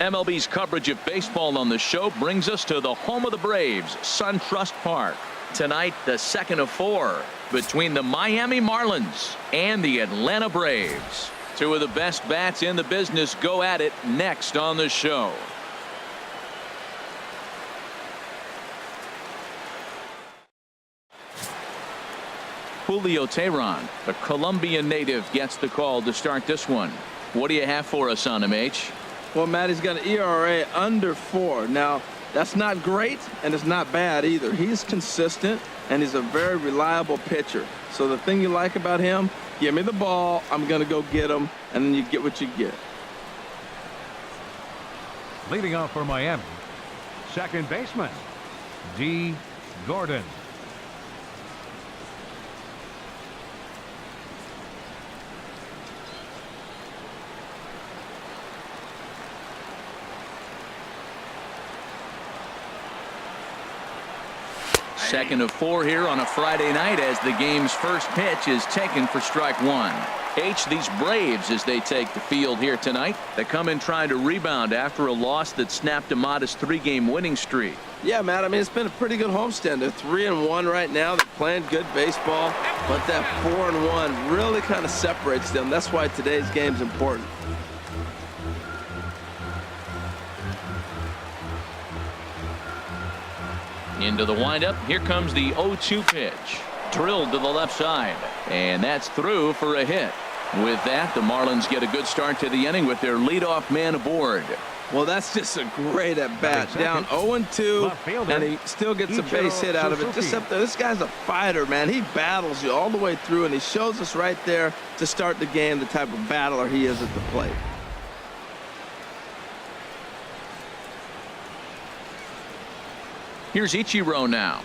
MLB's coverage of baseball on the show brings us to the home of the Braves, SunTrust Park. Tonight, the second of 4 between the Miami Marlins and the Atlanta Braves. Two of the best bats in the business go at it next on the show. Julio Teheran, the Colombian native, gets the call to start this one. What do you have for us on him, H? Well, Matt, he's got an ERA under 4. Now, that's not great, and it's not bad either. He's consistent, and he's a very reliable pitcher. So the thing you like about him, give me the ball, I'm going to go get him, and then you get what you get. Leading off for Miami, second baseman, D. Gordon. Second of 4 here on a Friday night as the game's first pitch is taken for strike 1. H, these Braves, as they take the field here tonight, they come in trying to rebound after a loss that snapped a modest 3-game winning streak. Yeah, Matt, I mean, it's been a pretty good homestand. They're 3-1 right now. They're playing good baseball, but that 4-1 really kind of separates them. That's why today's game's important. Into the windup. Here comes the 0-2 pitch. Drilled to the left side. And that's through for a hit. With that, the Marlins get a good start to the inning with their leadoff man aboard. Well, that's just a great at-bat. Down 0-2, and he still gets a base hit out of it. Just up there. This guy's a fighter, man. He battles you all the way through, and he shows us right there to start the game the type of battler he is at the plate. Here's Ichiro now,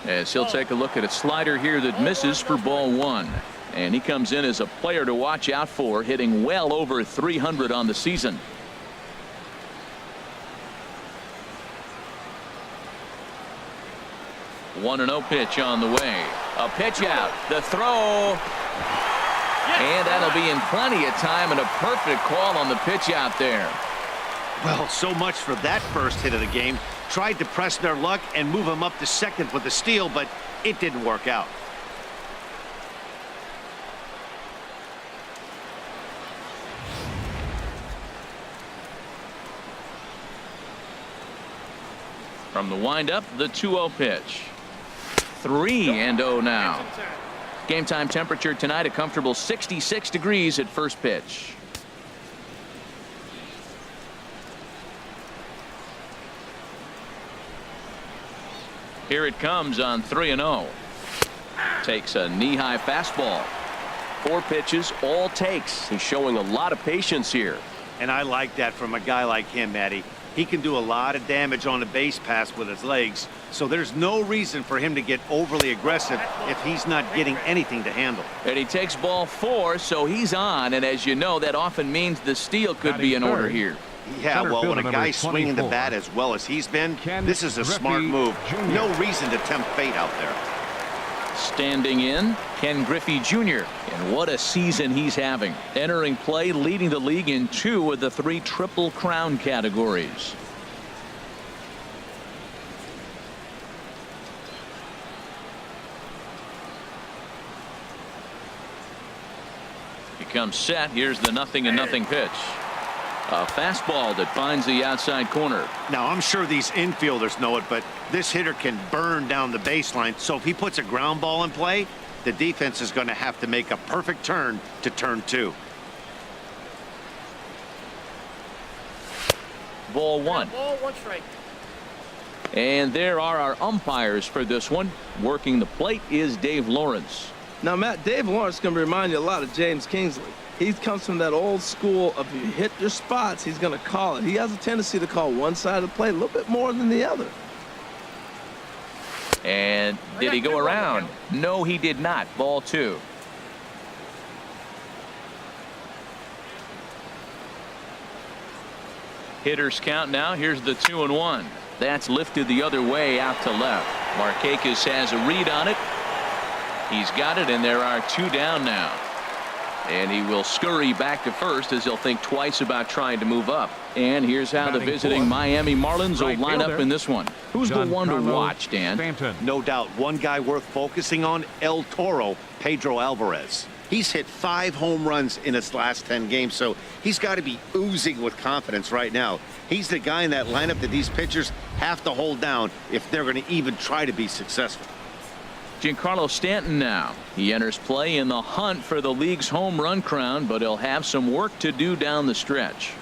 as he'll take a look at a slider here that misses for ball 1. And he comes in as a player to watch out for, hitting well over 300 on the season. One 1-0 pitch on the way. A pitch out. The throw. And that'll be in plenty of time, and a perfect call on the pitch out there. Well, so much for that first hit of the game. Tried to press their luck and move him up to second with a steal, but it didn't work out. From the windup, the 2-0 pitch. 3-0 now. Game time temperature tonight, a comfortable 66 degrees at first pitch. Here it comes on 3-0. Takes a knee-high fastball. 4 pitches, all takes. He's showing a lot of patience here. And I like that from a guy like him, Matty. He can do a lot of damage on a base pass with his legs, so there's no reason for him to get overly aggressive if he's not getting anything to handle. And he takes ball 4, so he's on, and as you know, that often means the steal could be in order here. Yeah, well, when a guy's swinging the bat as well as he's been, this is a smart move. No reason to tempt fate out there. Standing in, Ken Griffey Jr. And what a season he's having. Entering play, leading the league in 2 of the 3 Triple Crown categories. He comes set. Here's the 0-0 pitch. A fastball that finds the outside corner. Now, I'm sure these infielders know it, but this hitter can burn down the baseline. So if he puts a ground ball in play, the defense is going to have to make a perfect turn to turn 2. Ball 1. Ball 1 strike. And there are our umpires for this one. Working the plate is Dave Lawrence. Now, Matt, Dave Lawrence is going to remind you a lot of James Kingsley. He comes from that old school of you hit your spots, he's going to call it. He has a tendency to call one side of the plate a little bit more than the other. And did he go around? No, he did not. Ball 2. Hitters count now. Here's the 2-1. That's lifted the other way out to left. Markakis has a read on it. He's got it, and there are 2 down now. And he will scurry back to first as he'll think twice about trying to move up. And here's how the visiting Miami Marlins will line up in this one. Who's the one to watch, Dan? Stanton. No doubt, one guy worth focusing on, El Toro, Pedro Alvarez. He's hit 5 home runs in his last 10 games, so he's got to be oozing with confidence right now. He's the guy in that lineup that these pitchers have to hold down if they're going to even try to be successful. Giancarlo Stanton now. He enters play in the hunt for the league's home run crown, but he'll have some work to do down the stretch.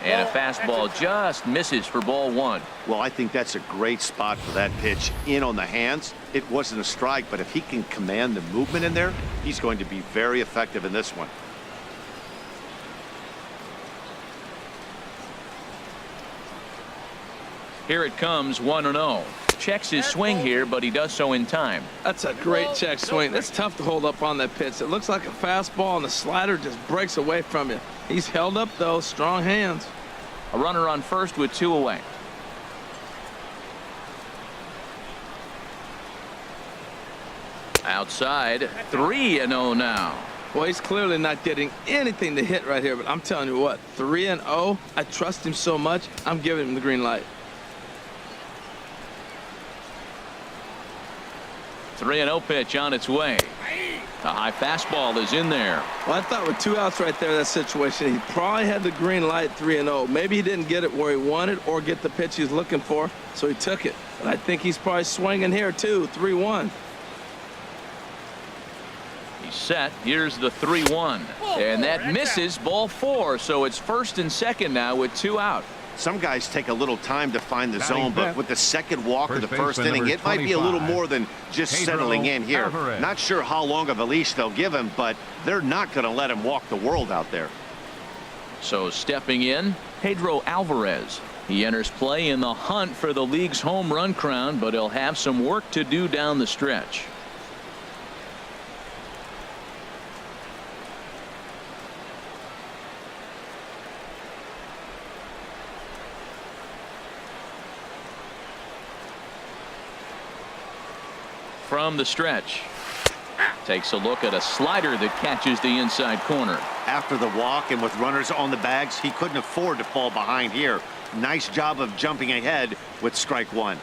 And a fastball just misses for ball 1. Well, I think that's a great spot for that pitch. In on the hands. It wasn't a strike, but if he can command the movement in there, he's going to be very effective in this one. Here it comes, 1-0. Checks his swing here, but he does so in time. That's a great check swing. That's tough to hold up on that pitch. It looks like a fastball, and the slider just breaks away from you. He's held up, though. Strong hands. A runner on first with 2 away. Outside, 3-0 now. Well, he's clearly not getting anything to hit right here, but I'm telling you what, 3-0, I trust him so much, I'm giving him the green light. 3-0 pitch on its way. A high fastball is in there. Well, I thought with 2 outs right there in that situation, he probably had the green light 3-0. Maybe he didn't get it where he wanted or get the pitch he's looking for, so he took it. But I think he's probably swinging here, too, 3-1. He's set. Here's the 3-1. And that misses, ball 4, so it's first and second now with 2 out. Some guys take a little time to find the zone, but with the second walk of the first baseman inning, it might be a little more than just Pedro settling in here. Alvarez. Not sure how long of a leash they'll give him, but they're not going to let him walk the world out there. So stepping in, Pedro Alvarez. He enters play in the hunt for the league's home run crown, but he'll have some work to do down the stretch. From the stretch, takes a look at a slider that catches the inside corner. After the walk and with runners on the bags, he couldn't afford to fall behind here. Nice job of jumping ahead with strike 1.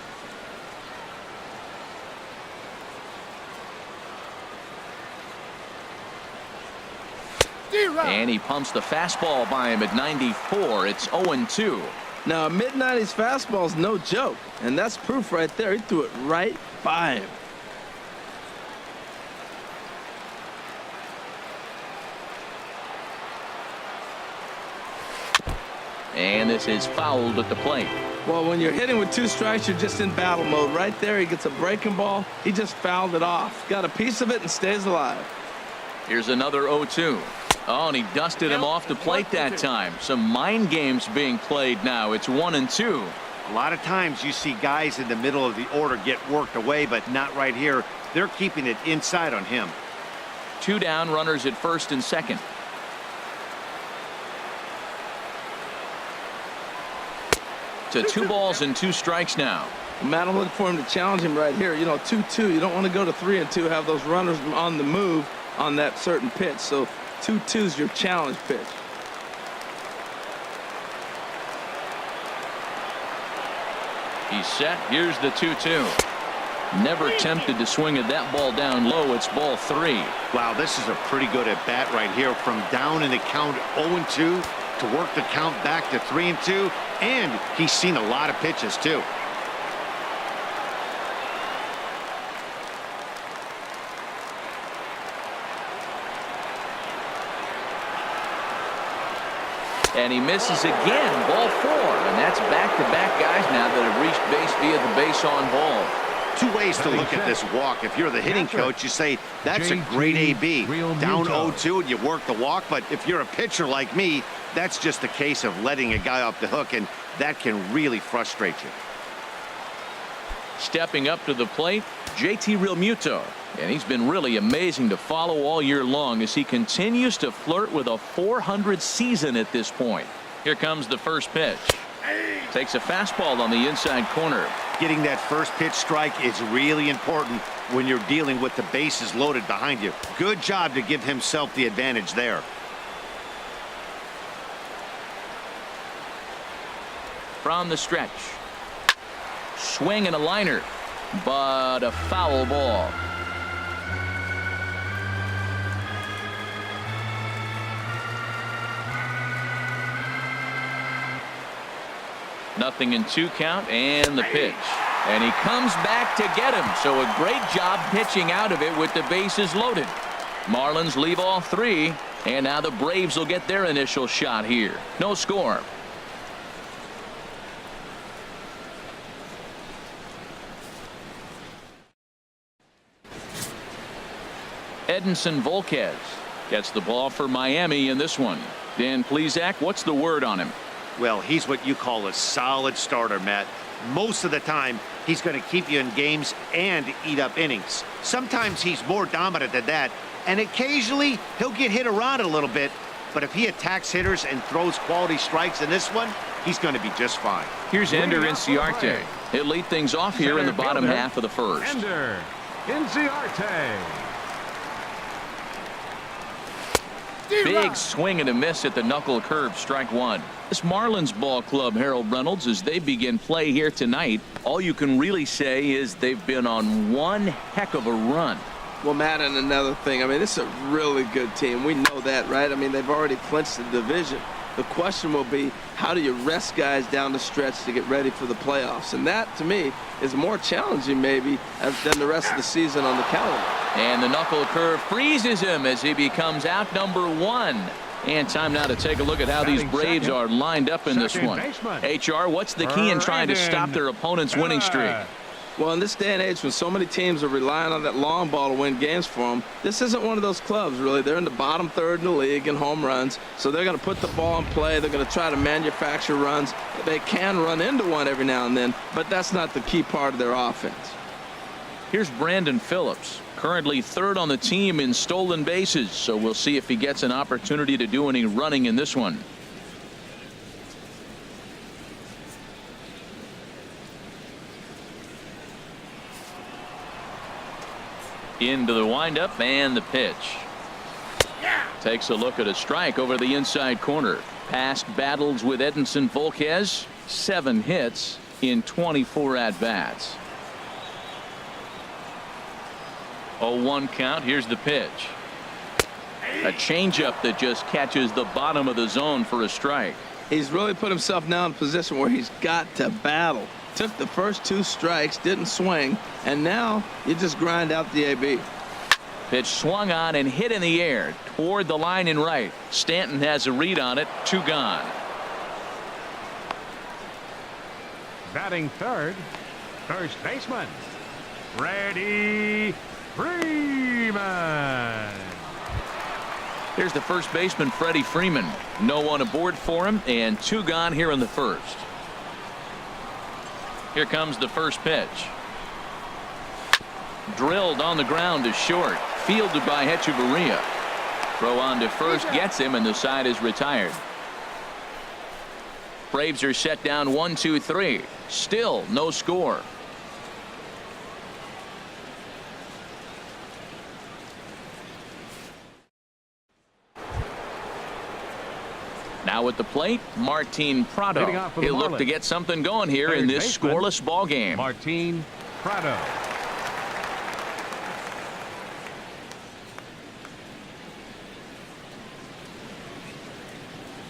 And he pumps the fastball by him at 94. It's 0-2. Now, a mid-90s fastball is no joke, and that's proof right there. He threw it right by him. And this is fouled at the plate. Well, when you're hitting with 2 strikes, you're just in battle mode. Right there, he gets a breaking ball. He just fouled it off. Got a piece of it and stays alive. Here's another 0-2. Oh, and he dusted him off the plate that time. Some mind games being played now. It's 1-2. A lot of times you see guys in the middle of the order get worked away, but not right here. They're keeping it inside on him. 2 down, runners at first and second. To 2 balls and 2 strikes now. Matt, I'm looking for him to challenge him right here. You know, 2-2. You don't want to go to 3-2, have those runners on the move on that certain pitch. So 2-2 is your challenge pitch. He's set. Here's the 2-2. Never tempted to swing at that ball down low. It's ball 3. Wow, this is a pretty good at bat right here. From down in the count 0-2 to work the count back to 3-2. And he's seen a lot of pitches, too. And he misses again. Ball 4. And that's back-to-back guys now that have reached base via the base on ball. 2 ways to look at this walk. If you're the hitting coach, you say, that's a great AB. Down 0-2 and you work the walk. But if you're a pitcher like me, that's just a case of letting a guy off the hook, and that can really frustrate you. Stepping up to the plate, JT Realmuto. And he's been really amazing to follow all year long as he continues to flirt with a 400 season at this point. Here comes the first pitch. Takes a fastball on the inside corner. Getting that first pitch strike is really important when you're dealing with the bases loaded behind you. Good job to give himself the advantage there. From the stretch. Swing and a liner, but a foul ball. Nothing in 2 count and the pitch. And he comes back to get him. So a great job pitching out of it with the bases loaded. Marlins leave all 3. And now the Braves will get their initial shot here. No score. Edinson Volquez gets the ball for Miami in this one. Dan Plesac, what's the word on him? Well, he's what you call a solid starter, Matt. Most of the time, he's going to keep you in games and eat up innings. Sometimes he's more dominant than that, and occasionally he'll get hit around a little bit. But if he attacks hitters and throws quality strikes in this one, he's going to be just fine. Here's Ender Inciarte. He'll lead things off here in the bottom half of the first. Ender Inciarte. Big swing and a miss at the knuckle curve, strike 1. This Marlins ball club, Harold Reynolds, as they begin play here tonight, all you can really say is they've been on one heck of a run. Well, Matt, and another thing, I mean, this is a really good team. We know that, right? I mean, they've already clinched the division. The question will be, how do you rest guys down the stretch to get ready for the playoffs? And that, to me, is more challenging maybe than the rest of the season on the calendar. And the knuckle curve freezes him as he becomes out number 1. And time now to take a look at how these Braves are lined up in this one. HR, what's the key in trying to stop their opponent's winning streak? Well, in this day and age when so many teams are relying on that long ball to win games for them, this isn't one of those clubs, really. They're in the bottom third in the league in home runs, so they're going to put the ball in play. They're going to try to manufacture runs. They can run into one every now and then, but that's not the key part of their offense. Here's Brandon Phillips, currently 3rd on the team in stolen bases, so we'll see if he gets an opportunity to do any running in this one. Into the windup and the pitch. Takes a look at a strike over the inside corner. Past battles with Edinson Volquez, 7 hits in 24 at-bats. 0-1 count. Here's the pitch. A changeup that just catches the bottom of the zone for a strike. He's really put himself now in a position where he's got to battle. Took the first 2 strikes, didn't swing, and now you just grind out the AB. Pitch swung on and hit in the air toward the line and right. Stanton has a read on it. 2 gone. Batting 3rd, first baseman, Freddie Freeman. Here's the first baseman, Freddie Freeman. No one aboard for him, and 2 gone here in the first. Here comes the first pitch. Drilled on the ground to short. Fielded by Hechavarria. Throw on to first gets him, and the side is retired. Braves are set down 1-2-3. Still no score. Now at the plate, Martin Prado. He'll look to get something going here in this scoreless ball game. Martin Prado.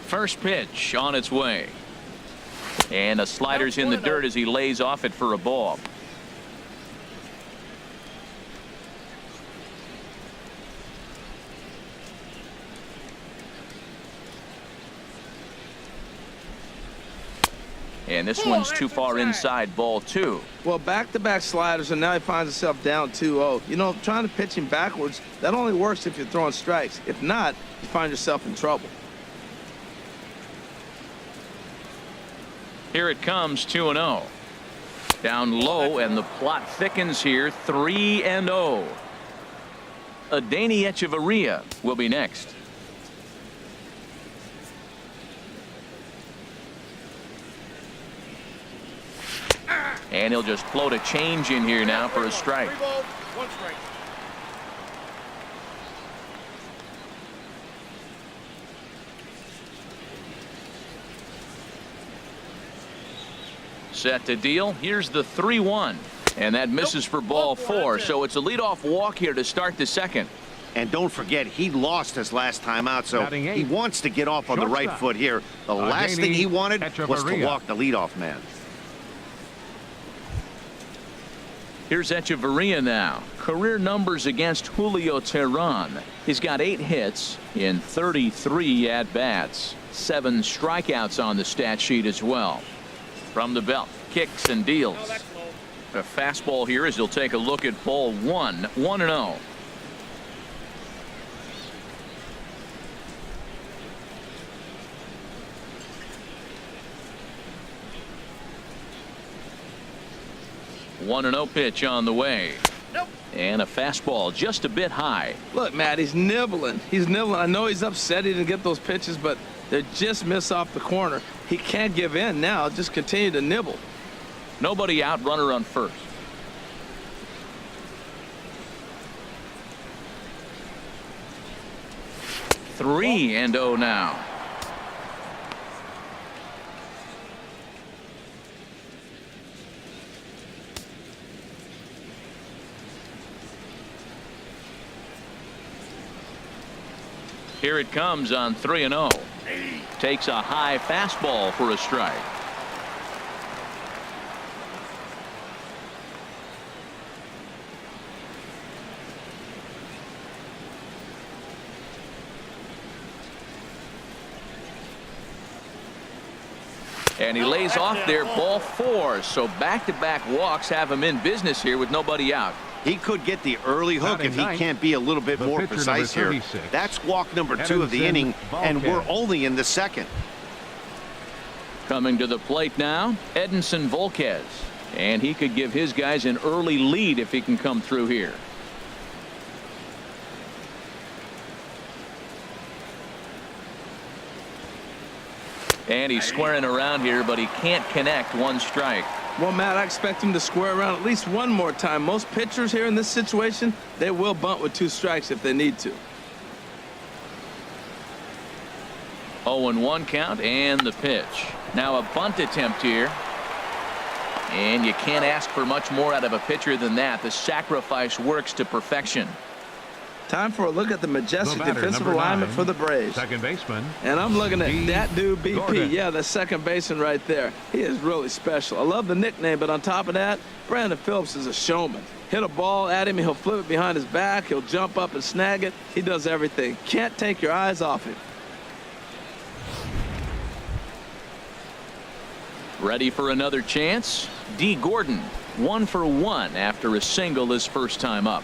First pitch on its way. And the slider's in the dirt as he lays off it for a ball. And this one's too far inside, ball 2. Well, back-to-back sliders, and now he finds himself down 2-0. You know, trying to pitch him backwards, that only works if you're throwing strikes. If not, you find yourself in trouble. Here it comes, 2-0. Down low, and the plot thickens here. 3-0. Adeiny Echeverria will be next. And he'll just float a change in here now for a strike. 3 balls, 1 strike. Set to deal. Here's the 3-1. And that misses for ball 4. So it's a leadoff walk here to start the second. And don't forget, he lost his last time out, so Batting 8. he wants to get off on the right Shortstop. foot here. The last thing he wanted was to Echeverria. walk the leadoff man. Here's Echeverria now. Career numbers against Julio Teheran. He's got 8 hits in 33 at-bats. 7 strikeouts on the stat sheet as well. From the belt, kicks and deals. No, that's low. A fastball here as he'll take a look at ball 1. 1-0. One 1-0 pitch on the way. Nope. And a fastball just a bit high. Look, Matt, he's nibbling. He's nibbling. I know he's upset he didn't get those pitches, but they just miss off the corner. He can't give in now. Just continue to nibble. Nobody out, runner on first. Three and 0 now. Here it comes on 3-0. Takes a high fastball for a strike. And he lays off there, ball 4. So back-to-back walks have him in business here with nobody out. He could get the early hook if he can't be a little bit more pitcher, precise number here. 36. That's walk number 2 of the Edinson inning, and we're Volquez. only in the second. Coming to the plate now, Edinson Volquez. And he could give his guys an early lead if he can come through here. And he's squaring around here, but he can't connect. 1 strike. Well, Matt, I expect him to square around at least one more time. Most pitchers here in this situation, they will bunt with 2 strikes if they need to. 0-1 count and the pitch. Now a bunt attempt here. And you can't ask for much more out of a pitcher than that. The sacrifice works to perfection. Time for a look at the majestic The batter, defensive number alignment 9, for the Braves. Second baseman. And I'm looking at that dude, BP. Gordon. Yeah, the second baseman right there. He is really special. I love the nickname, but on top of that, Brandon Phillips is a showman. Hit a ball at him, he'll flip it behind his back, he'll jump up and snag it. He does everything. Can't take your eyes off him. Ready for another chance? D. Gordon, 1 for 1 after a single his first time up.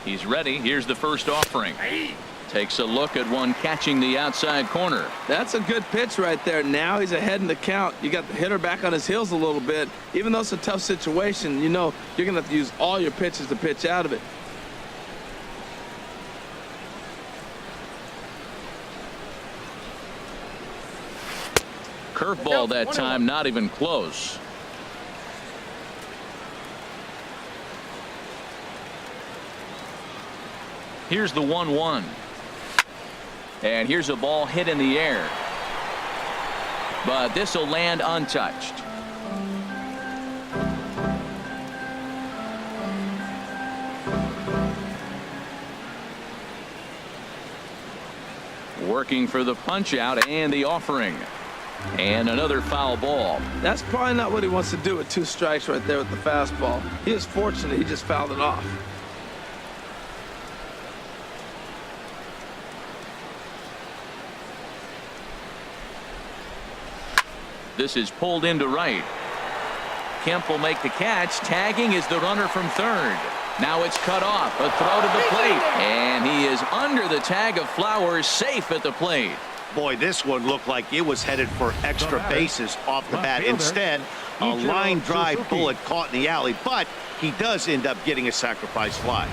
He's ready. Here's the first offering. Takes a look at one catching the outside corner. That's a good pitch right there. Now he's ahead in the count. You got the hitter back on his heels a little bit. Even though it's a tough situation, you know you're going to have to use all your pitches to pitch out of it. Curveball that time, not even close. Here's the 1-1. And here's a ball hit in the air. But this will land untouched. Working for the punch out and the offering. And another foul ball. That's probably not what he wants to do with 2 strikes right there with the fastball. He is fortunate he just fouled it off. This is pulled into right. Kemp will make the catch. Tagging is the runner from third. Now it's cut off. A throw to the plate. And he is under the tag of Flowers, safe at the plate. Boy, this one looked like it was headed for extra bases off the bat. fielder, Instead, a Ichiro line drive Suzuki. bullet caught in the alley, but he does end up getting a sacrifice fly.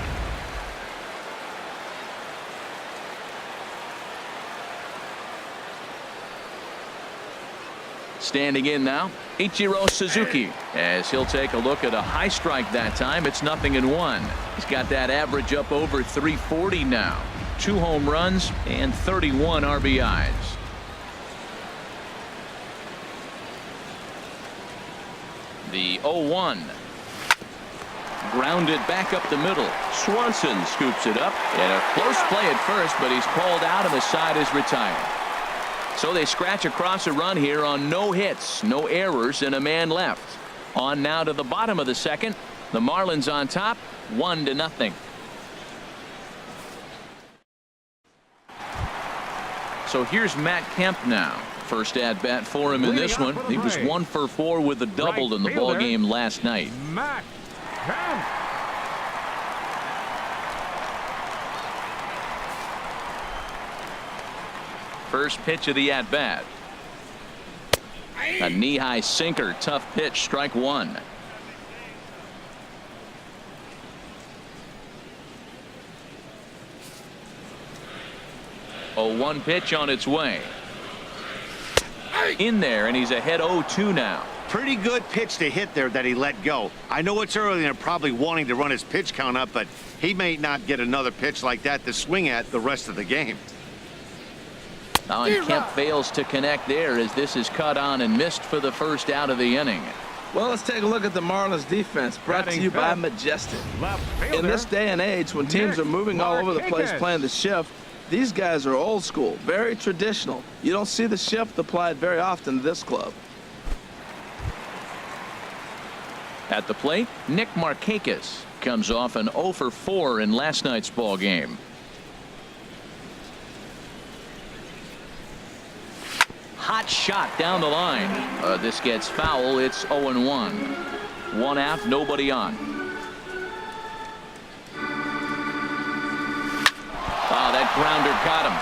Standing in now, Ichiro Suzuki, as he'll take a look at a high strike that time. It's 0-1. He's got that average up over 340 now. 2 home runs and 31 RBIs. The 0-1. Grounded back up the middle. Swanson scoops it up. And a close play at first, but he's called out and the side is retired. So they scratch across a run here on no hits, no errors, and a man left. On now to the bottom of the second. The Marlins on top, 1-0. So here's Matt Kemp now. First at bat for him in this one. He was 1 for 4 with a double in the ball game last night. Matt Kemp. First pitch of the at bat. A knee-high sinker, tough pitch, strike 1. A 1 pitch on its way. In there, and he's ahead 0-2 now. Pretty good pitch to hit there that he let go. I know it's early and they're probably wanting to run his pitch count up, but he may not get another pitch like that to swing at the rest of the game. Now, and Kemp fails to connect there as this is cut on and missed for the first out of the inning. Well, let's take a look at the Marlins defense, brought to you by Majestic. In this day and age, when teams are moving all over the place playing the shift, these guys are old school, very traditional. You don't see the shift applied very often to this club. At the plate, Nick Markakis comes off an 0 for 4 in last night's ball game. Hot shot down the line. This gets foul. It's 0-1. 1 out, nobody on. That grounder got him.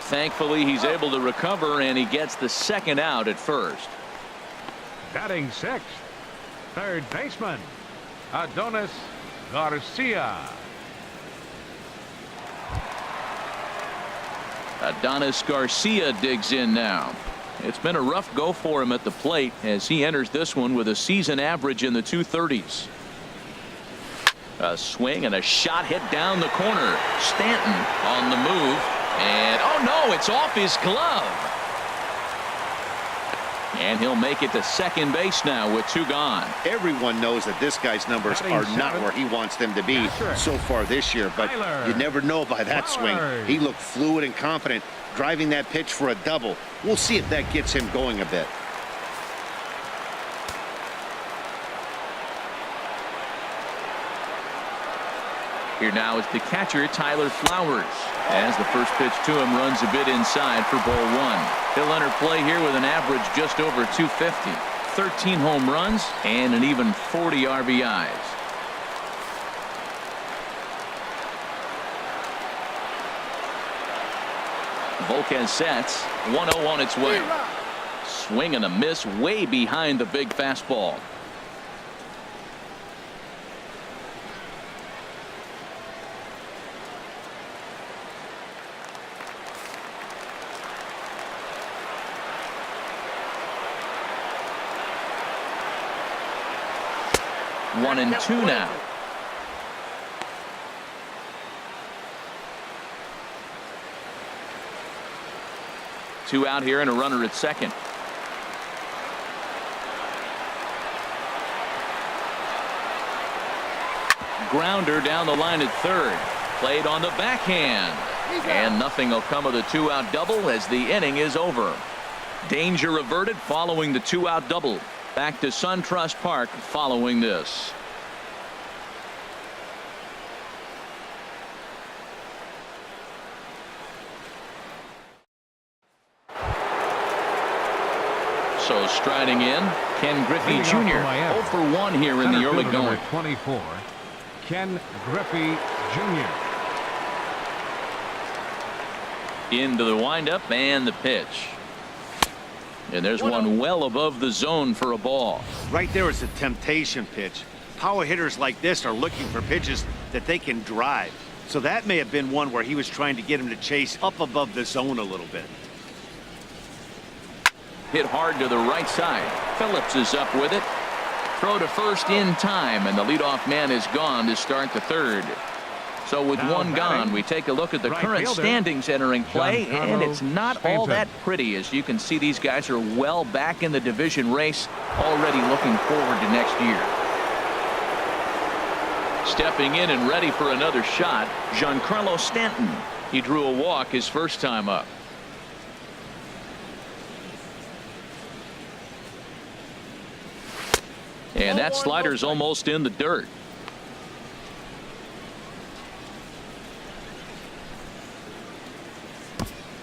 Thankfully, he's able to recover, and he gets the second out at first. Batting sixth, third baseman, Adonis Garcia. Adonis Garcia digs in now. It's been a rough go for him at the plate as he enters this one with a season average in the 230s. A swing and a shot hit down the corner. Stanton on the move, and oh no, it's off his glove. And he'll make it to second base now with 2 gone. Everyone knows that this guy's numbers are not where he wants them to be so far this year, but you never know by that swing. He looked fluid and confident, driving that pitch for a double. We'll see if that gets him going a bit. Here now is the catcher, Tyler Flowers, as the first pitch to him runs a bit inside for ball 1. He'll enter play here with an average just over 250, 13 home runs, and an even 40 RBIs. Volquez sets, 1-0 on its way. Swing and a miss way behind the big fastball. One and 2 now. Two out here and a runner at second. Grounder down the line at third. Played on the backhand. And nothing will come of the 2-out double as the inning is over. Danger averted following the 2-out double. Back to SunTrust Park following this. So striding in, Ken Griffey Jr. 0 for 1 here in the early going. 24, Ken Griffey Jr. Into the windup and the pitch. And there's one well above the zone for a ball. Right there is a temptation pitch. Power hitters like this are looking for pitches that they can drive. So that may have been one where he was trying to get him to chase up above the zone a little bit. Hit hard to the right side. Phillips is up with it. Throw to first in time, and the leadoff man is gone to start the third. So with one gone, we take a look at the current standings entering play, and it's not all that pretty. As you can see, these guys are well back in the division race, already looking forward to next year. Stepping in and ready for another shot, Giancarlo Stanton. He drew a walk his first time up. And that slider's almost in the dirt.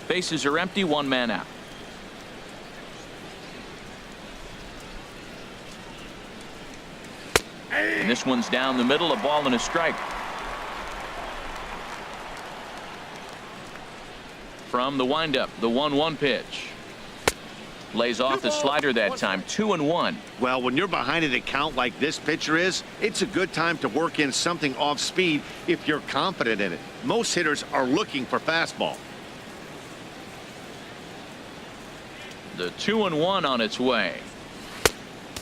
Bases are empty, one man out. And this one's down the middle, a ball and a strike. From the windup, the 1-1 pitch. Lays off the slider that time. 2-1. Well, when you're behind an account like this pitcher is, it's a good time to work in something off speed if you're confident in it. Most hitters are looking for fastball. The 2-1 on its way.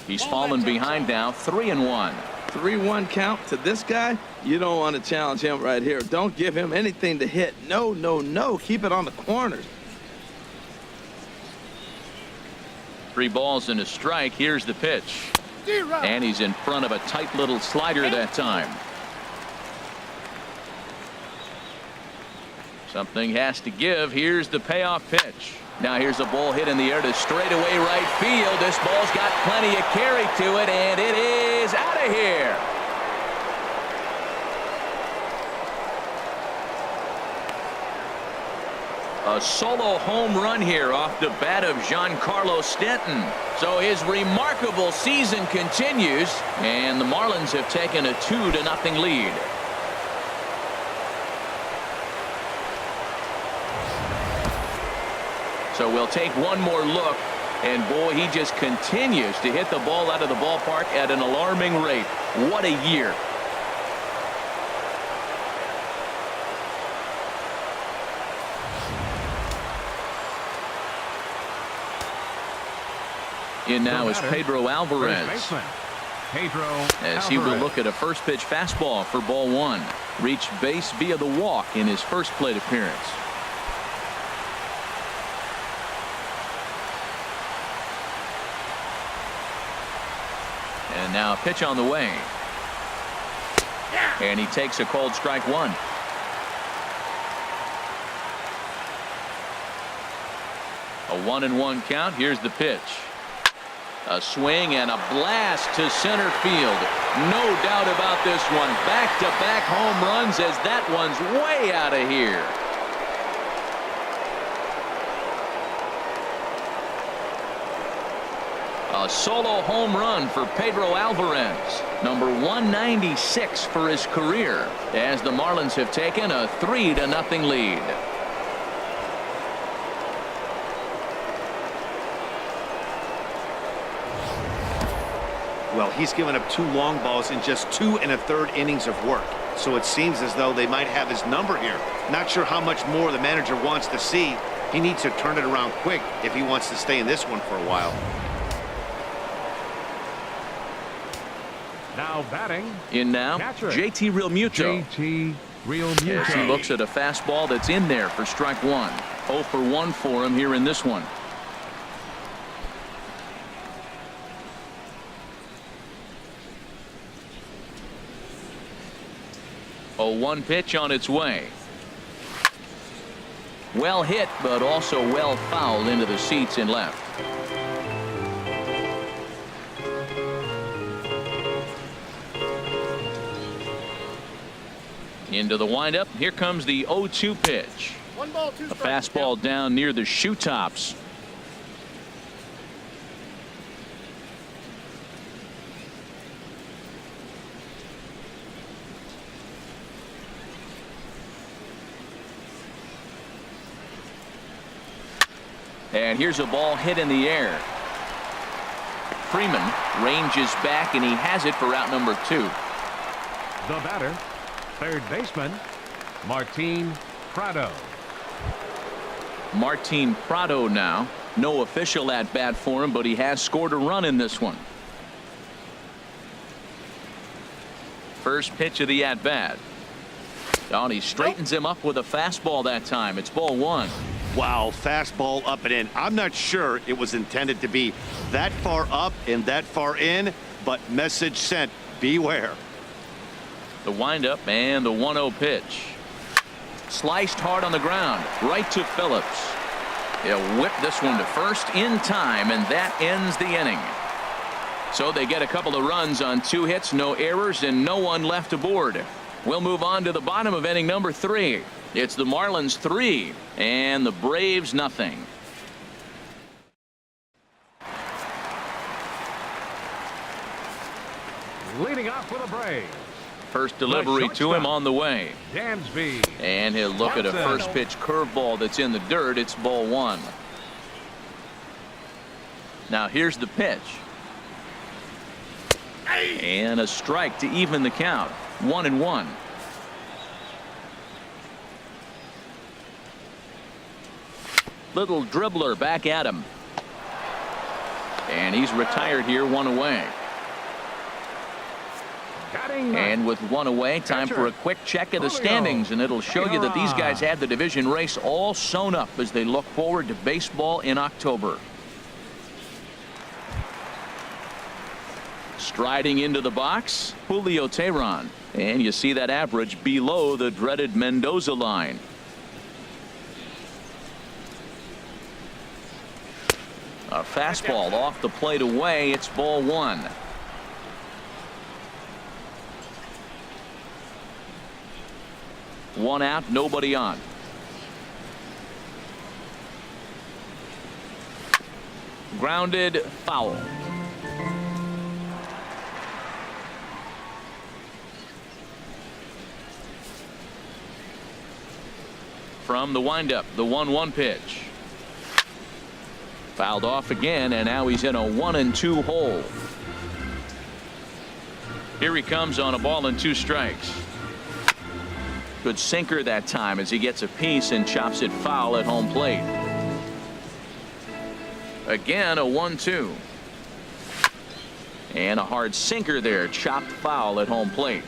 He's fallen behind now. 3-1. 3-1 count to this guy. You don't want to challenge him right here. Don't give him anything to hit. No, no, no. Keep it on the corners. 3 balls and a strike. Here's the pitch. And he's in front of a tight little slider that time. Something has to give. Here's the payoff pitch. Now here's a ball hit in the air to straightaway right field. This ball's got plenty of carry to it, and it is out of here. A solo home run here off the bat of Giancarlo Stanton. So his remarkable season continues, and the Marlins have taken a 2-0 lead. So we'll take one more look, and boy, he just continues to hit the ball out of the ballpark at an alarming rate. What a year. In now is Pedro Alvarez. As he will look at a first pitch fastball for ball 1. Reached base via the walk in his first plate appearance. And now a pitch on the way. And he takes a called strike 1. A 1-1 count. Here's the pitch. A swing and a blast to center field. No doubt about this one. Back-to-back home runs as that one's way out of here. A solo home run for Pedro Alvarez. Number 196 for his career, as the Marlins have taken a 3-0 lead. Well, he's given up 2 long balls in just 2 1/3 innings of work. So it seems as though they might have his number here. Not sure how much more the manager wants to see. He needs to turn it around quick if he wants to stay in this one for a while. Now batting. In now, catcher, JT Realmuto. JT Realmuto. As he looks at a fastball that's in there for strike 1. 0 for 1 for him here in this one. A 1 pitch on its way. Well hit, but also well fouled into the seats and left. Into the windup. Here comes the 0-2 pitch. A fastball down near the shoe tops. And here's a ball hit in the air. Freeman ranges back, and he has it for out number 2. The batter, third baseman, Martin Prado. Martin Prado now. No official at bat for him, but he has scored a run in this one. First pitch of the at bat. Oh, and he straightens him up with a fastball that time. It's ball 1. Wow, fastball up and in. I'm not sure it was intended to be that far up and that far in, but message sent, beware. The windup and the 1-0 pitch. Sliced hard on the ground, right to Phillips. He'll whip this one to first in time, and that ends the inning. So they get a couple of runs on 2 hits, no errors, and no one left aboard. We'll move on to the bottom of inning number 3. It's the Marlins 3 and the Braves nothing. Leading off for the Braves, First delivery to him on the way. Dansby. And he'll look at a first pitch curveball that's in the dirt. It's ball 1. Now here's the pitch. And a strike to even the count. 1-1. Little dribbler back at him. And he's retired here, 1 away. And with 1 away, time for a quick check of the standings, and it'll show you that these guys have the division race all sewn up as they look forward to baseball in October. Striding into the box, Julio Teheran, and you see that average below the dreaded Mendoza line. A fastball off the plate away. It's ball 1. One out, nobody on. Grounded, foul. From the windup, the 1-1 pitch. Fouled off again, and now he's in a 1-2 hole. Here he comes on a ball and 2 strikes. Good sinker that time as he gets a piece and chops it foul at home plate. Again, a 1-2. And a hard sinker there, chopped foul at home plate.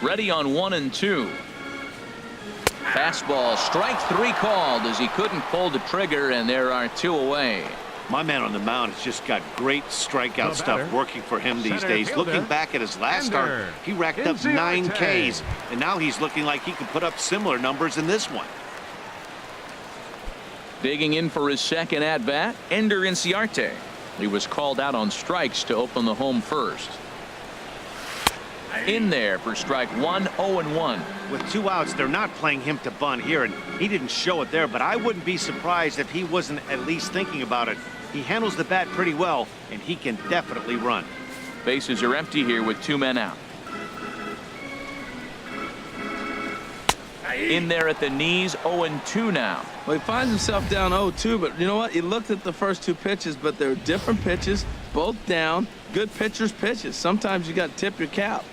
Ready on 1-2. Fastball, strike 3 called as he couldn't pull the trigger, and there are 2 away. My man on the mound has just got great strikeout stuff working for him these days. Looking back at his last start, he racked up 9 Ks, and now he's looking like he could put up similar numbers in this one. Digging in for his second at bat, Ender Inciarte. He was called out on strikes to open the home first. In there for strike 1, 0-1. With 2 outs, they're not playing him to bunt here, and he didn't show it there, but I wouldn't be surprised if he wasn't at least thinking about it. He handles the bat pretty well, and he can definitely run. Bases are empty here with 2 men out. In there at the knees, 0-2 now. Well, he finds himself down 0-2, but you know what? He looked at the first 2 pitches, but they're different pitches, both down. Good pitchers' pitches. Sometimes you got to tip your cap.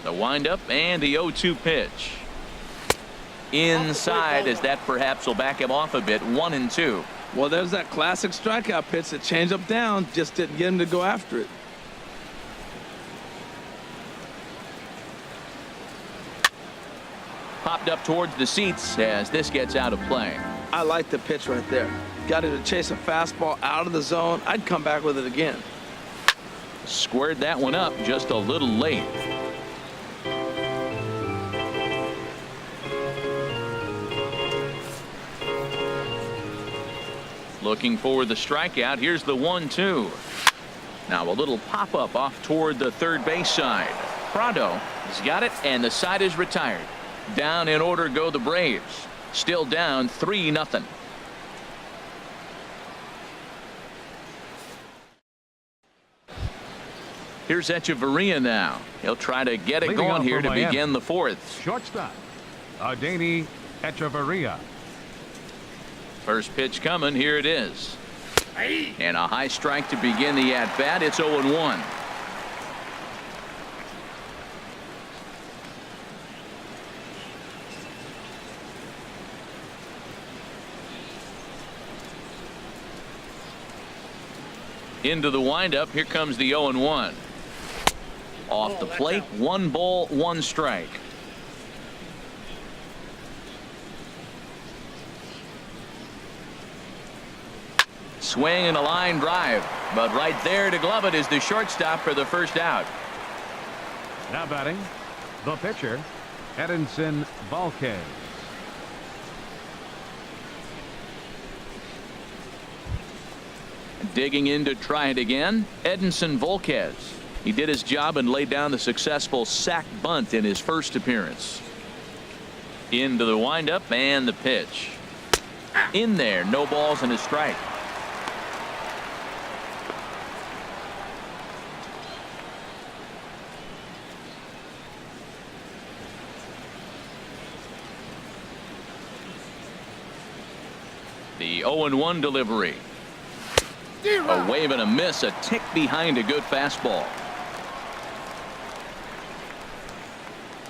The windup and the 0-2 pitch. Inside, as that perhaps will back him off a bit. 1-2. Well, there's that classic strikeout pitch that changed up down, just didn't get him to go after it. Popped up towards the seats as this gets out of play. I like the pitch right there. Got him to chase a fastball out of the zone. I'd come back with it again. Squared that one up just a little late. Looking for the strikeout. Here's the 1-2. Now a little pop-up off toward the third base side. Prado has got it, and the side is retired. Down in order go the Braves. Still down 3-0. Here's Echeverria now. He'll try to get it going here to begin the 4th. Shortstop, Adeiny Echeverria. First pitch coming. Here it is. And a high strike to begin the at-bat. It's 0-1. Into the windup. Here comes the 0-1. Off the plate. 1 ball, 1 strike. Swing and a line drive, but right there to glove it is the shortstop for the first out. Now batting, the pitcher, Edinson Volquez. Digging in to try it again, Edinson Volquez. He did his job and laid down the successful sac bunt in his first appearance. Into the windup and the pitch. In there, no balls and a strike. The 0-1 delivery. A wave and a miss, a tick behind a good fastball.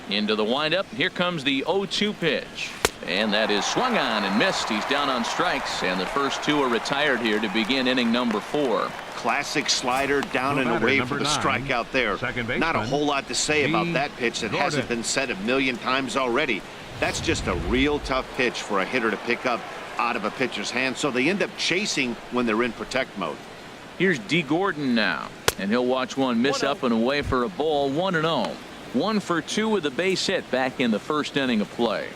Into the windup. Here comes the 0-2 pitch. And that is swung on and missed. He's down on strikes, and the first 2 are retired here to begin inning number 4. Classic slider down and away for the strikeout there. Not a whole lot to say about that pitch that hasn't been said a million times already. That's just a real tough pitch for a hitter to pick up out of a pitcher's hand, so they end up chasing when they're in protect mode. Here's D. Gordon now, and he'll watch one miss up and away for a ball. 1-0. 1 for 2 with a base hit back in the first inning of play.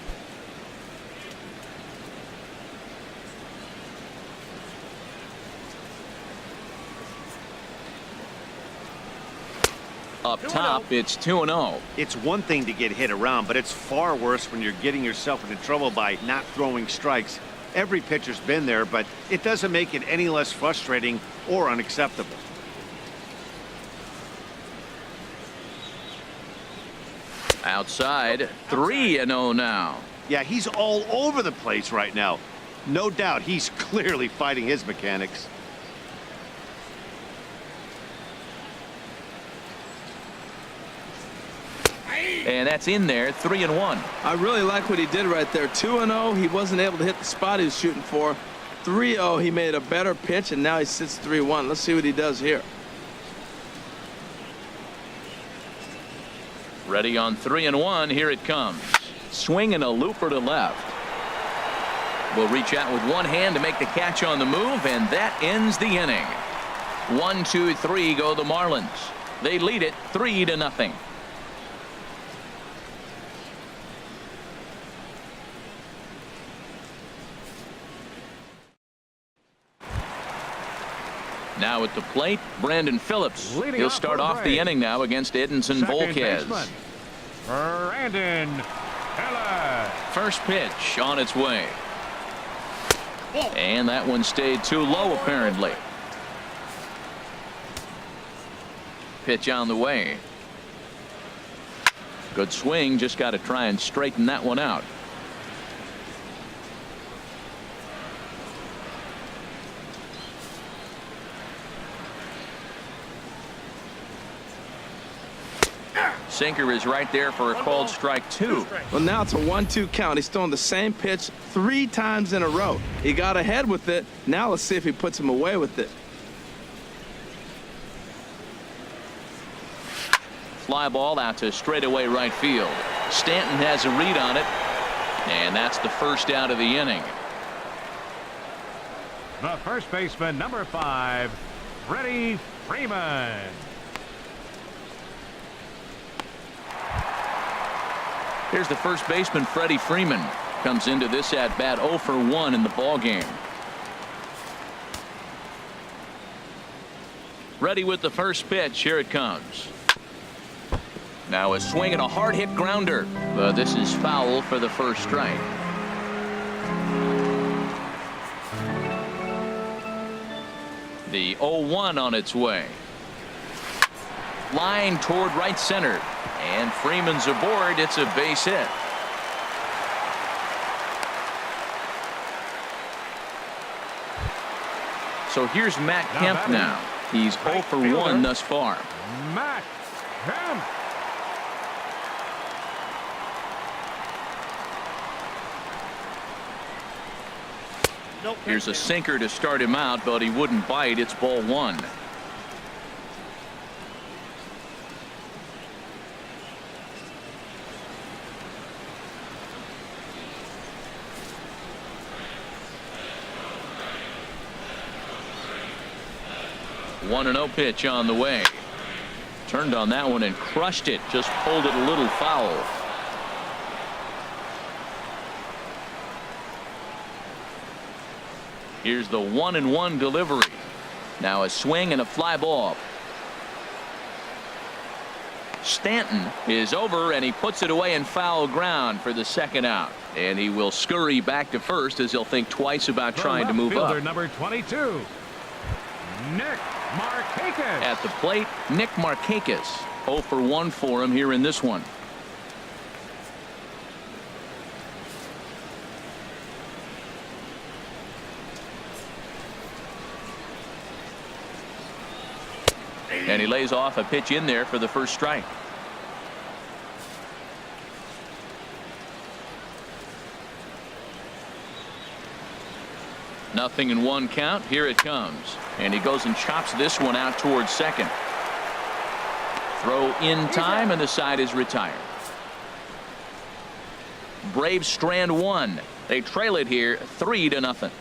Up top, it's 2-0. It's one thing to get hit around, but it's far worse when you're getting yourself into trouble by not throwing strikes. Every pitcher's been there, but it doesn't make it any less frustrating or unacceptable. Outside, 3-0 now. Yeah, he's all over the place right now. No doubt he's clearly fighting his mechanics. And that's in there. 3-1. I really like what he did right there. 2-0. He wasn't able to hit the spot he was shooting for. 3-0. He made a better pitch, and now he sits 3-1. Let's see what he does here. Ready on 3-1. Here it comes. Swing and a looper to left. Will reach out with one hand to make the catch on the move, and that ends the inning. 1, 2, 3 go the Marlins. They lead it 3-0. Now at the plate, Brandon Phillips. He'll start off the inning now against Edinson Volquez. Brandon Phillips. First pitch on its way. And that one stayed too low apparently. Pitch on the way. Good swing, just got to try and straighten that one out. Sinker is right there for a called strike 2. Well, now it's a 1-2 count. He's throwing the same pitch 3 times in a row. He got ahead with it. Now let's see if he puts him away with it. Fly ball out to straightaway right field. Stanton has a read on it, and that's the first out of the inning. The first baseman, number 5, Freddie Freeman. Here's the first baseman, Freddie Freeman. Comes into this at bat 0 for 1 in the ball game. Ready with the first pitch. Here it comes. Now a swing and a hard hit grounder, but this is foul for the first strike. The 0-1 on its way. Line toward right center. And Freeman's aboard. It's a base hit. So here's Matt Kemp now. He's 0 for 1 thus far. Matt Kemp. Here's a sinker to start him out, but he wouldn't bite. It's ball 1. One and 0 pitch on the way. Turned on that one and crushed it. Just pulled it a little foul. Here's the 1-1 delivery. Now a swing and a fly ball. Stanton is over, and he puts it away in foul ground for the second out. And he will scurry back to first as he'll think twice about trying to move up. Number 22, Nick Markakis. At the plate, Nick Markakis. 0 for 1 for him here in this one. And he lays off a pitch in there for the first strike. Nothing in 1 count. Here it comes. And he goes and chops this one out towards second. Throw in time, and the side is retired. Braves strand 1. They trail it here 3-0.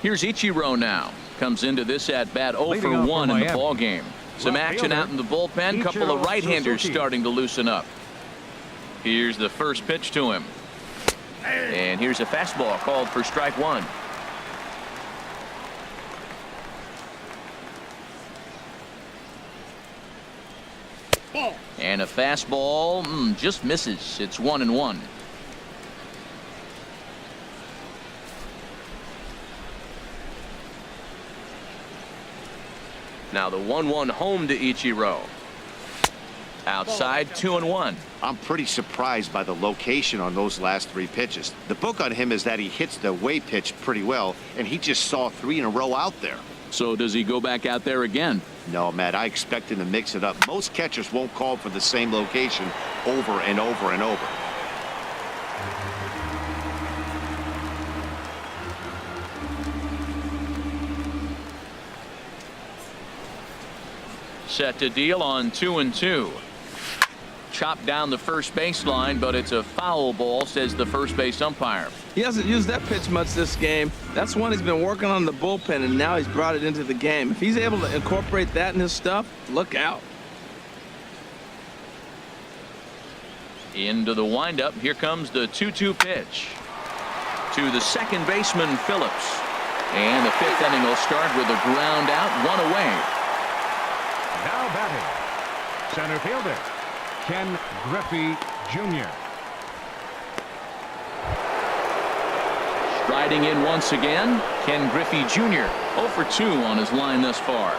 Here's Ichiro now. Comes into this at bat 0 for 1 in the ball game. Some action out in the bullpen. Couple of right-handers starting to loosen up. Here's the first pitch to him. And here's a fastball called for strike 1. And a fastball just misses. It's 1-1. Now the 1-1 home to Ichiro. Outside 2-1. I'm pretty surprised by the location on those last 3 pitches. The book on him is that he hits the away pitch pretty well, and he just saw 3 in a row out there. So does he go back out there again? No, Matt, I expect him to mix it up. Most catchers won't call for the same location over and over and over. Set to deal on 2-2. Chopped down the first baseline, but it's a foul ball, says the first base umpire. He hasn't used that pitch much this game. That's one he's been working on the bullpen, and now he's brought it into the game. If he's able to incorporate that in his stuff, look out. Into the windup. Here comes the 2-2 pitch to the second baseman, Phillips. And the 5th inning will start with a ground out, 1 away. Now batting, center fielder Ken Griffey Jr. Striding in once again, Ken Griffey Jr. 0 for 2 on his line thus far.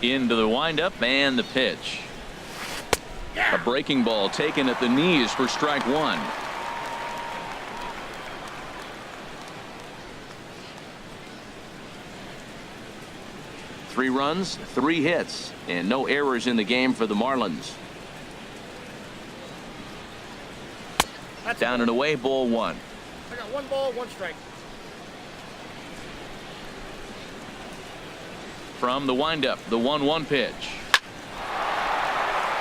Into the windup and the pitch. A breaking ball taken at the knees for strike 1. Three runs, 3 hits, and no errors in the game for the Marlins. Down and away, ball 1. I got 1 ball, 1 strike. From the windup, the 1-1 pitch.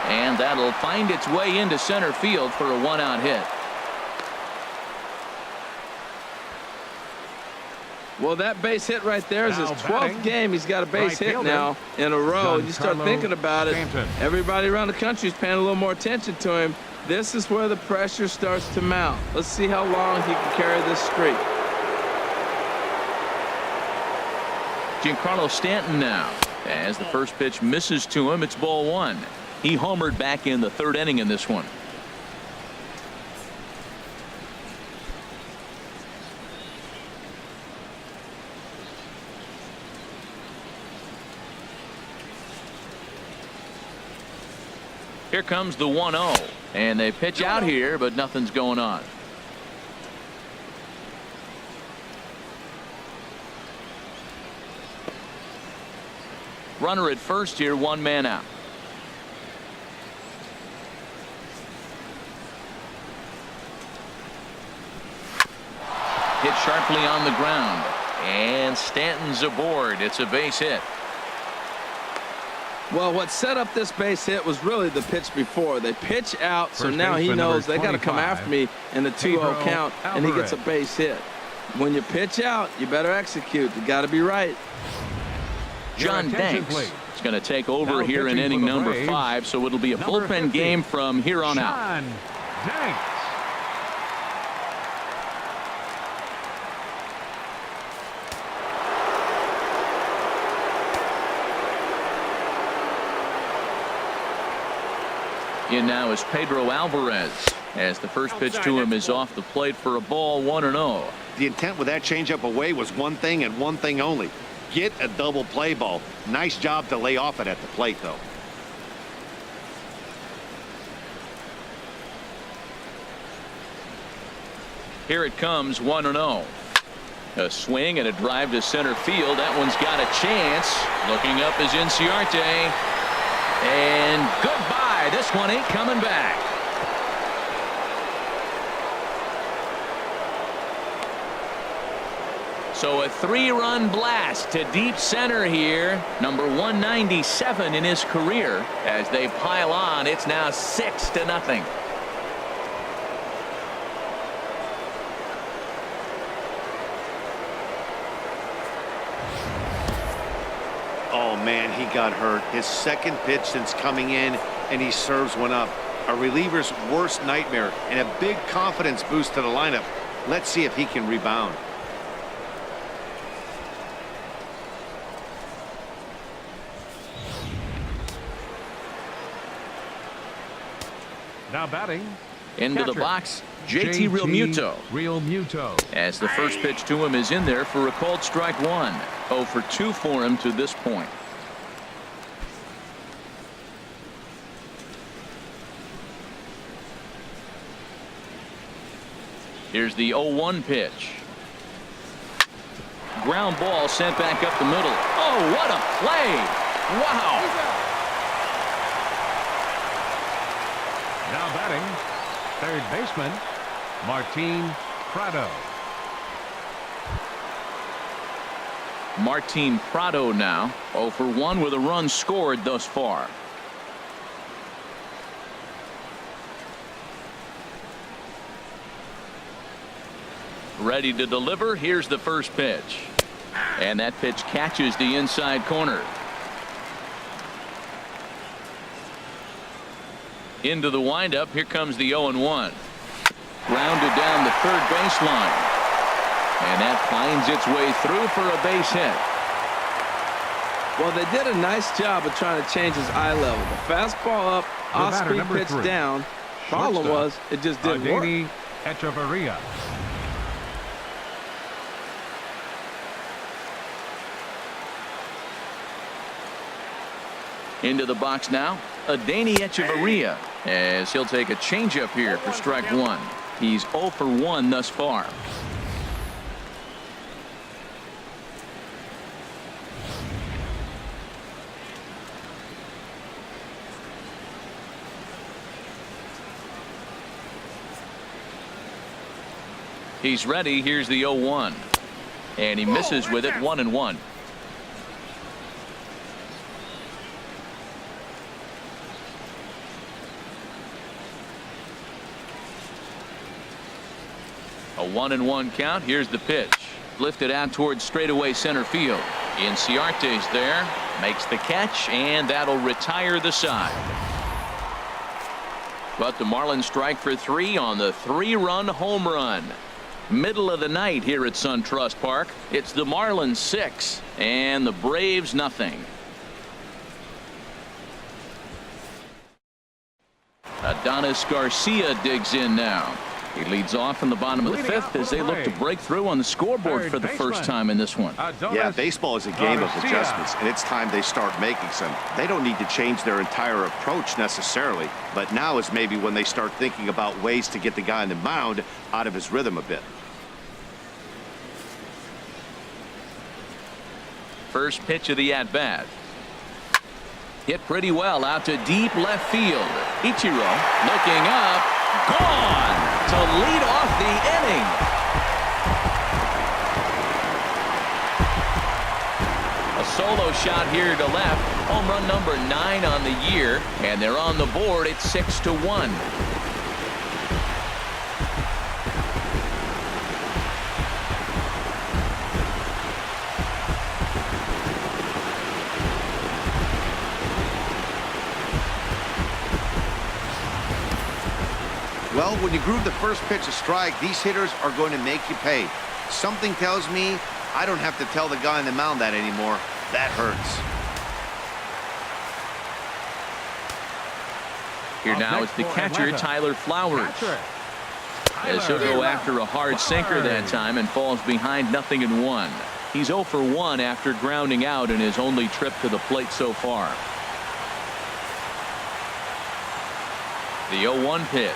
And that'll find its way into center field for a 1-out hit. Well, that base hit right there is his 12th game. He's got a base hit now in a row. You start thinking about it. Everybody around the country is paying a little more attention to him. This is where the pressure starts to mount. Let's see how long he can carry this streak. Giancarlo Stanton now. As the first pitch misses to him, it's ball 1. He homered back in the 3rd inning in this one. Here comes the 1-0. And they pitch out here, but nothing's going on. Runner at first here, 1 man out. Hit sharply on the ground. And Stanton's aboard. It's a base hit. Well, what set up this base hit was really the pitch before. They pitch out, so now he knows they got to come after me in the 2-0 count, and he gets a base hit. When you pitch out, you better execute. You got to be right. John Danks is going to take over here in inning number 5, so it'll be a bullpen game from here on out. John Danks. In now is Pedro Alvarez, as the first pitch to him is off the plate for a ball, 1-0. The intent with that changeup away was one thing and one thing only. Get a double play ball. Nice job to lay off it at the plate, though. Here it comes, 1-0. A swing and a drive to center field. That one's got a chance. Looking up is Inciarte. And goodbye. This one ain't coming back. So a 3-run blast to deep center here. Number 197 in his career. As they pile on, it's now 6-0. Oh, man, he got hurt. His second pitch since coming in, and he serves one up. A reliever's worst nightmare and a big confidence boost to the lineup. Let's see if he can rebound. Now batting. Into the box, JT Realmuto. Realmuto. As the first pitch to him is in there for a called strike 1. 0 for 2 for him to this point. Here's the 0-1 pitch. Ground ball sent back up the middle. Oh, what a play! Wow! Now batting. Third baseman, Martin Prado. Martin Prado now 0 for 1 with a run scored thus far. Ready to deliver. Here's the first pitch. And that pitch catches the inside corner. Into the windup. Here comes the 0-1. Grounded down the third baseline. And that finds its way through for a base hit. Well, they did a nice job of trying to change his eye level. The fastball up, off-speed pitch down. Problem was, it just didn't work. Echeverria. Into the box now, Adeiny Echeverria, as he'll take a changeup here for strike 1. He's 0 for 1 thus far. He's ready. Here's the 0-1. And he misses with it, 1-1. A 1-1 count. Here's the pitch. Lifted out towards straightaway center field. Inciarte's there. Makes the catch, and that'll retire the side. But the Marlins strike for 3 on the 3-run home run. Middle of the night here at SunTrust Park. It's the Marlins 6 and the Braves nothing. Adonis Garcia digs in now. He leads off in the bottom of the fifth as they look to break through on the scoreboard for the first time in this one. Yeah, baseball is a game of adjustments, and it's time they start making some. They don't need to change their entire approach necessarily, but now is maybe when they start thinking about ways to get the guy on the mound out of his rhythm a bit. First pitch of the at-bat. Hit pretty well out to deep left field. Ichiro looking up. Gone to lead off the inning. A solo shot here to left. Home run number 9 on the year. And they're on the board at 6-1. Well, when you groove the first pitch a strike, these hitters are going to make you pay. Something tells me I don't have to tell the guy on the mound that anymore. That hurts. Here now is the catcher, Tyler Flowers. As he'll go after a hard sinker that time and falls behind 0-1. He's 0 for 1 after grounding out in his only trip to the plate so far. The 0-1 pitch.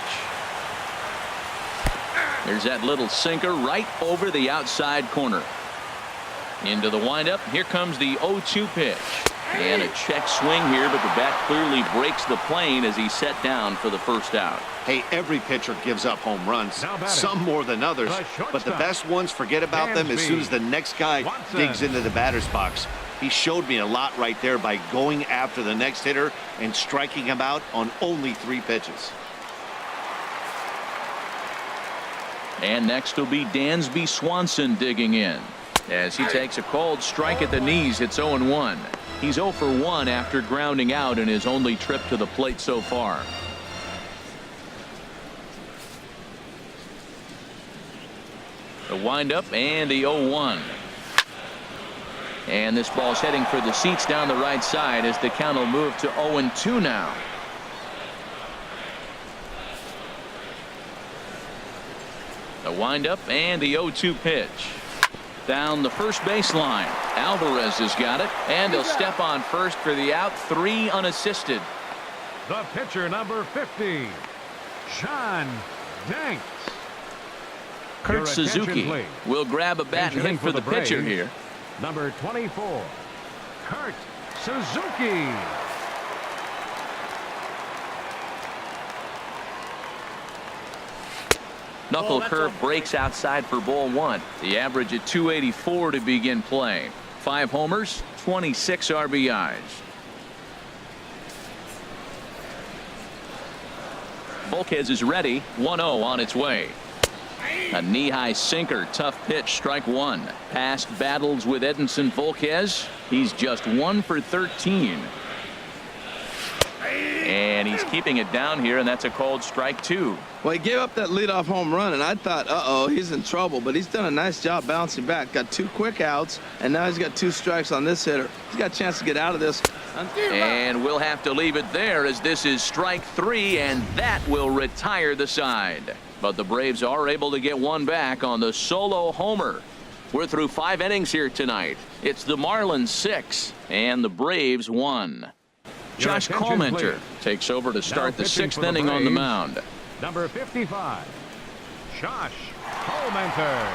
There's that little sinker right over the outside corner. Into the windup. Here comes the 0-2 pitch. And a check swing here, but the bat clearly breaks the plane as he's set down for the first out. Hey, every pitcher gives up home runs, some more than others, but the best ones forget about them as soon as the next guy digs into the batter's box. He showed me a lot right there by going after the next hitter and striking him out on only 3 pitches. And next will be Dansby Swanson digging in. As he takes a cold strike at the knees, it's 0-1. He's 0 for 1 after grounding out in his only trip to the plate so far. The windup and the 0-1. And this ball's heading for the seats down the right side as the count will move to 0-2 now. The windup and the 0-2 pitch. Down the first baseline. Alvarez has got it, and he'll step on first for the out. 3 unassisted. The pitcher, number 50, Sean Danks. Kurt Suzuki will grab a bat and hit for the pitcher here. Number 24, Kurt Suzuki. Knuckle curve breaks outside for ball 1. The average at 284 to begin play. 5 homers, 26 RBIs. Volquez is ready. 1-0 on its way. A knee-high sinker. Tough pitch. Strike 1. Past battles with Edinson Volquez. He's just 1 for 13. And he's keeping it down here, and that's a called strike 2. Well, he gave up that leadoff home run, and I thought, uh-oh, he's in trouble. But he's done a nice job bouncing back. Got 2 quick outs, and now he's got 2 strikes on this hitter. He's got a chance to get out of this. And we'll have to leave it there as this is strike 3, and that will retire the side. But the Braves are able to get one back on the solo homer. We're through 5 innings here tonight. It's the Marlins 6 and the Braves 1. Josh Collmenter takes over to start the 6th inning on the mound. Number 55, Josh Collmenter.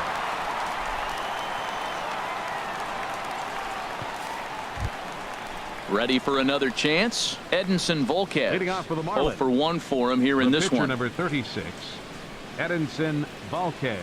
Ready for another chance? Edinson Volquez. Leading off for the 0 Marlins. for 1 for him here in this one. Number 36, Edinson Volquez.